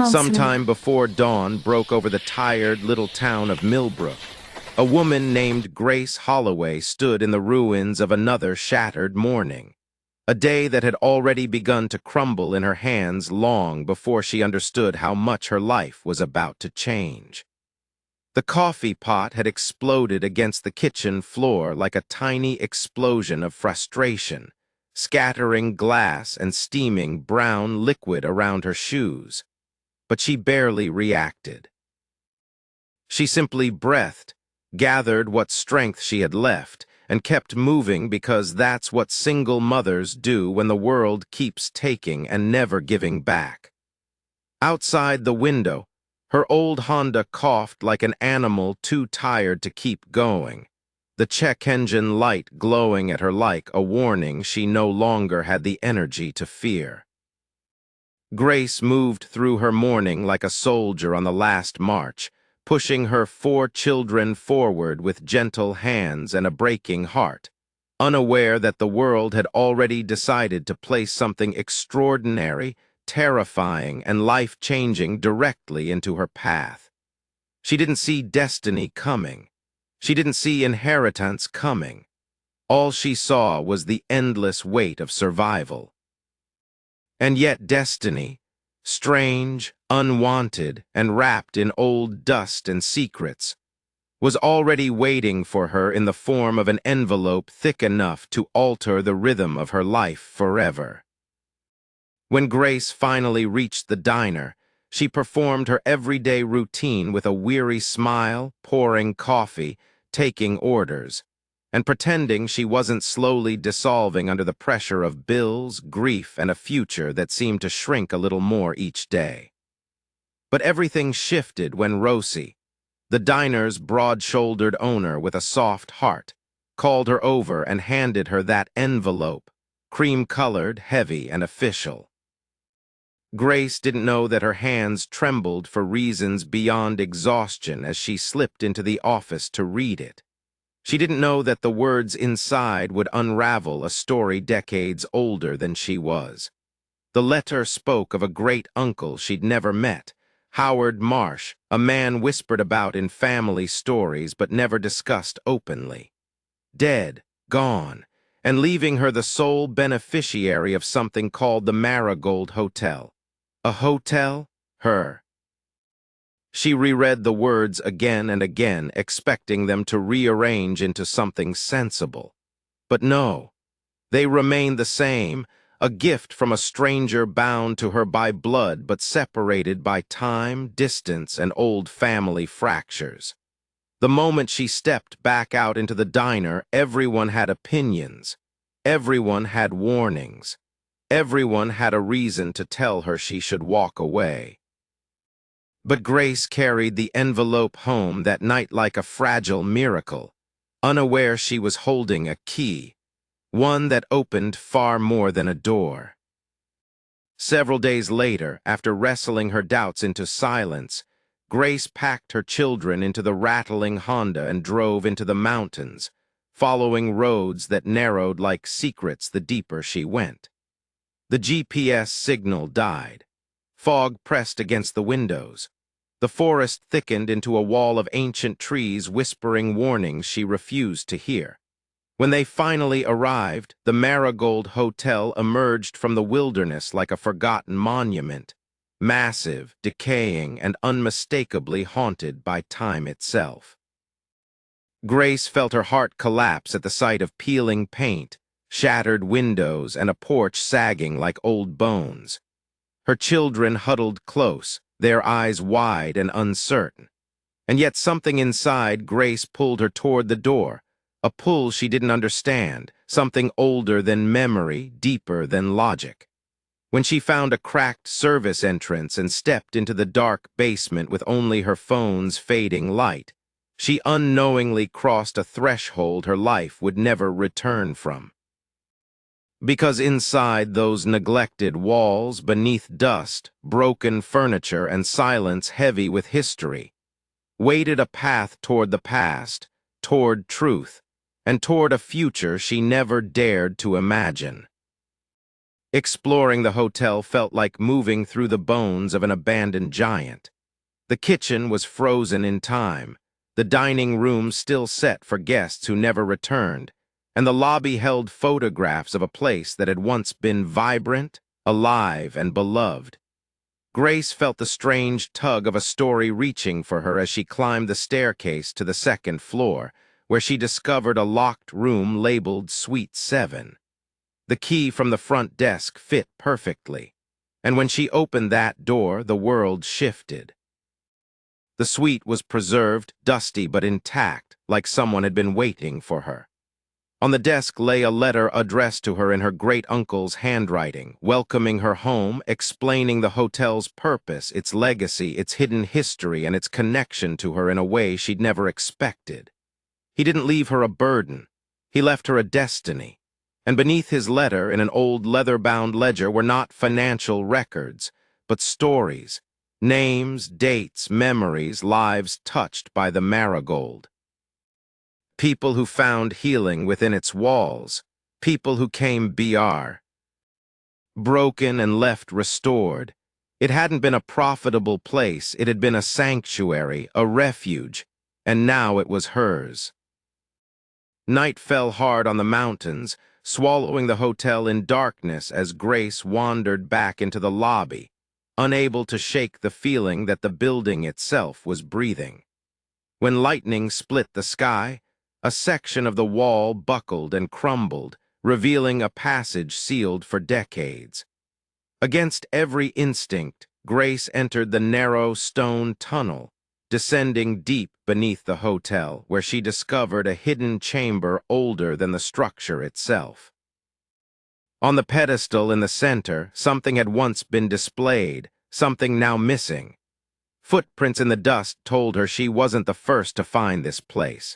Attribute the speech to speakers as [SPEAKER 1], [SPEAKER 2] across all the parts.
[SPEAKER 1] Sometime before dawn broke over the tired little town of Millbrook, a woman named Grace Holloway stood in the ruins of another shattered morning, a day that had already begun to crumble in her hands long before she understood how much her life was about to change. The coffee pot had exploded against the kitchen floor like a tiny explosion of frustration, scattering glass and steaming brown liquid around her shoes. But she barely reacted. She simply breathed, gathered what strength she had left, and kept moving because that's what single mothers do when the world keeps taking and never giving back. Outside the window, her old Honda coughed like an animal too tired to keep going, the check engine light glowing at her like a warning she no longer had the energy to fear. Grace moved through her morning like a soldier on the last march, pushing her 4 children forward with gentle hands and a breaking heart, unaware that the world had already decided to place something extraordinary, terrifying, and life-changing directly into her path. She didn't see destiny coming. She didn't see inheritance coming. All she saw was the endless weight of survival. And yet destiny, strange, unwanted, and wrapped in old dust and secrets, was already waiting for her in the form of an envelope thick enough to alter the rhythm of her life forever. When Grace finally reached the diner, she performed her everyday routine with a weary smile, pouring coffee, taking orders, and pretending she wasn't slowly dissolving under the pressure of bills, grief, and a future that seemed to shrink a little more each day. But everything shifted when Rosie, the diner's broad-shouldered owner with a soft heart, called her over and handed her that envelope, cream-colored, heavy, and official. Grace didn't know that her hands trembled for reasons beyond exhaustion as she slipped into the office to read it. She didn't know that the words inside would unravel a story decades older than she was. The letter spoke of a great uncle she'd never met, Howard Marsh, a man whispered about in family stories but never discussed openly. Dead, gone, and leaving her the sole beneficiary of something called the Maragold Hotel. A hotel? Her. She reread the words again and again, expecting them to rearrange into something sensible. But no, they remained the same, a gift from a stranger bound to her by blood but separated by time, distance, and old family fractures. The moment she stepped back out into the diner, everyone had opinions. Everyone had warnings. Everyone had a reason to tell her she should walk away. But Grace carried the envelope home that night like a fragile miracle, unaware she was holding a key, one that opened far more than a door. Several days later, after wrestling her doubts into silence, Grace packed her children into the rattling Honda and drove into the mountains, following roads that narrowed like secrets the deeper she went. The GPS signal died. Fog pressed against the windows. The forest thickened into a wall of ancient trees whispering warnings she refused to hear. When they finally arrived, the Maragold Hotel emerged from the wilderness like a forgotten monument, massive, decaying, and unmistakably haunted by time itself. Grace felt her heart collapse at the sight of peeling paint, shattered windows, and a porch sagging like old bones. Her children huddled close, their eyes wide and uncertain. And yet something inside Grace pulled her toward the door, a pull she didn't understand, something older than memory, deeper than logic. When she found a cracked service entrance and stepped into the dark basement with only her phone's fading light, she unknowingly crossed a threshold her life would never return from. Because inside those neglected walls, beneath dust, broken furniture, and silence heavy with history, waited a path toward the past, toward truth, and toward a future she never dared to imagine. Exploring the hotel felt like moving through the bones of an abandoned giant. The kitchen was frozen in time, the dining room still set for guests who never returned, and the lobby held photographs of a place that had once been vibrant, alive, and beloved. Grace felt the strange tug of a story reaching for her as she climbed the staircase to the second floor, where she discovered a locked room labeled Suite 7. The key from the front desk fit perfectly, and when she opened that door, the world shifted. The suite was preserved, dusty but intact, like someone had been waiting for her. On the desk lay a letter addressed to her in her great-uncle's handwriting, welcoming her home, explaining the hotel's purpose, its legacy, its hidden history, and its connection to her in a way she'd never expected. He didn't leave her a burden. He left her a destiny. And beneath his letter, in an old leather-bound ledger, were not financial records, but stories, names, dates, memories, lives touched by the Maragold. People who found healing within its walls, people who came broken and left restored. It hadn't been a profitable place, it had been a sanctuary, a refuge, and now it was hers. Night fell hard on the mountains, swallowing the hotel in darkness as Grace wandered back into the lobby, unable to shake the feeling that the building itself was breathing. When lightning split the sky, a section of the wall buckled and crumbled, revealing a passage sealed for decades. Against every instinct, Grace entered the narrow stone tunnel, descending deep beneath the hotel, where she discovered a hidden chamber older than the structure itself. On the pedestal in the center, something had once been displayed, something now missing. Footprints in the dust told her she wasn't the first to find this place.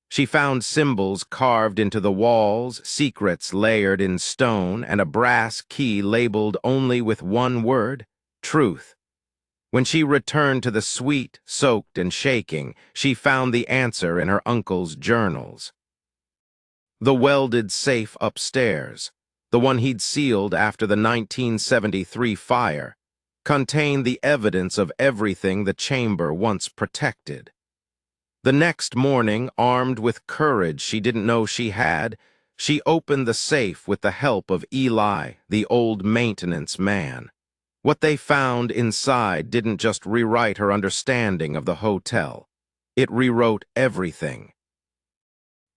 [SPEAKER 1] She found symbols carved into the walls, secrets layered in stone, and a brass key labeled only with one word: truth. When she returned to the suite, soaked and shaking, she found the answer in her uncle's journals. The welded safe upstairs, the one he'd sealed after the 1973 fire, contained the evidence of everything the chamber once protected. The next morning, armed with courage she didn't know she had, she opened the safe with the help of Eli, the old maintenance man. What they found inside didn't just rewrite her understanding of the hotel. It rewrote everything.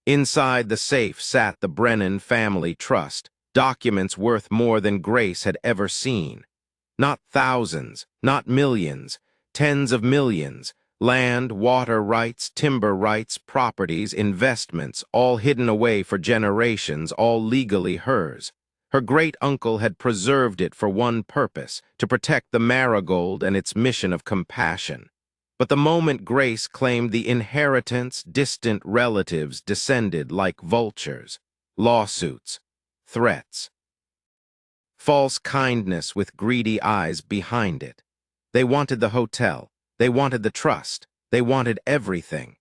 [SPEAKER 1] Inside the safe sat the Brennan Family Trust, documents worth more than Grace had ever seen. Not thousands, not millions, tens of millions. Land, water rights, timber rights, properties, investments, all hidden away for generations, all legally hers. Her great-uncle had preserved it for one purpose, to protect the Maragold and its mission of compassion. But the moment Grace claimed the inheritance, distant relatives descended like vultures. Lawsuits, threats. False kindness with greedy eyes behind it. They wanted the hotel. They wanted the trust. They wanted everything.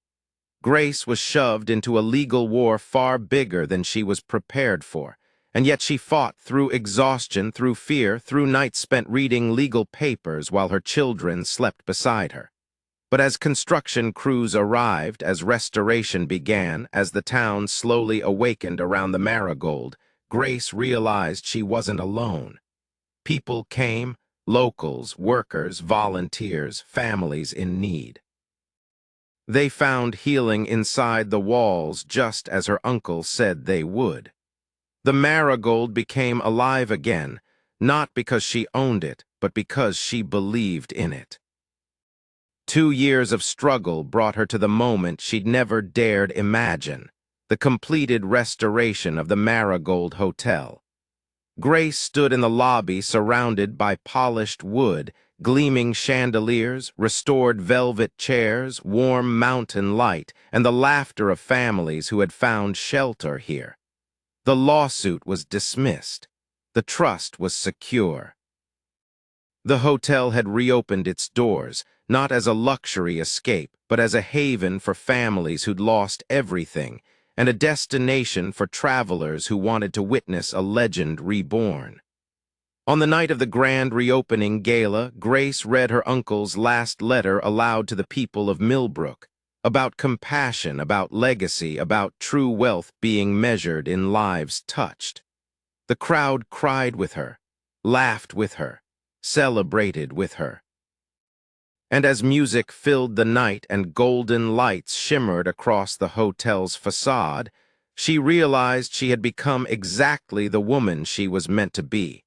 [SPEAKER 1] Grace was shoved into a legal war far bigger than she was prepared for, and yet she fought through exhaustion, through fear, through nights spent reading legal papers while her children slept beside her. But as construction crews arrived, as restoration began, as the town slowly awakened around the Maragold, Grace realized she wasn't alone. People came, locals, workers, volunteers, families in need. They found healing inside the walls just as her uncle said they would. The Maragold became alive again, not because she owned it, but because she believed in it. 2 years of struggle brought her to the moment she'd never dared imagine, the completed restoration of the Maragold Hotel. Grace stood in the lobby surrounded by polished wood, gleaming chandeliers, restored velvet chairs, warm mountain light, and the laughter of families who had found shelter here. The lawsuit was dismissed. The trust was secure. The hotel had reopened its doors, not as a luxury escape, but as a haven for families who'd lost everything, and a destination for travelers who wanted to witness a legend reborn. On the night of the grand reopening gala, Grace read her uncle's last letter aloud to the people of Millbrook, about compassion, about legacy, about true wealth being measured in lives touched. The crowd cried with her, laughed with her, celebrated with her. And as music filled the night and golden lights shimmered across the hotel's facade, she realized she had become exactly the woman she was meant to be,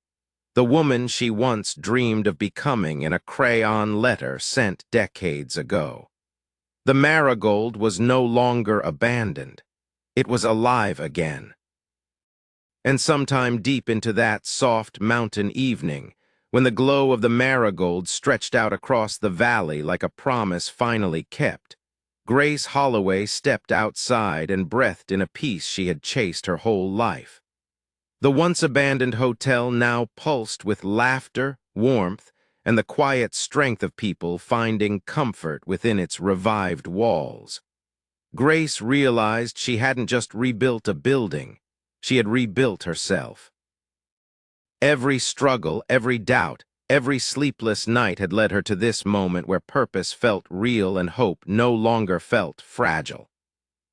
[SPEAKER 1] the woman she once dreamed of becoming in a crayon letter sent decades ago. The Marigold was no longer abandoned. It was alive again. And sometime deep into that soft mountain evening, when the glow of the Marigold stretched out across the valley like a promise finally kept, Grace Holloway stepped outside and breathed in a peace she had chased her whole life. The once-abandoned hotel now pulsed with laughter, warmth, and the quiet strength of people finding comfort within its revived walls. Grace realized she hadn't just rebuilt a building, she had rebuilt herself. Every struggle, every doubt, every sleepless night had led her to this moment where purpose felt real and hope no longer felt fragile.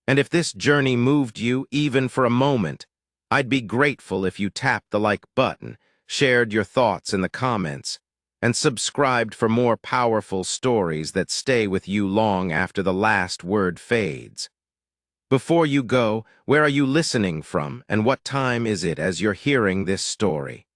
[SPEAKER 1] And if this journey moved you even for a moment, I'd be grateful if you tapped the like button, shared your thoughts in the comments, and subscribed for more powerful stories that stay with you long after the last word fades. Before you go, where are you listening from, and what time is it as you're hearing this story?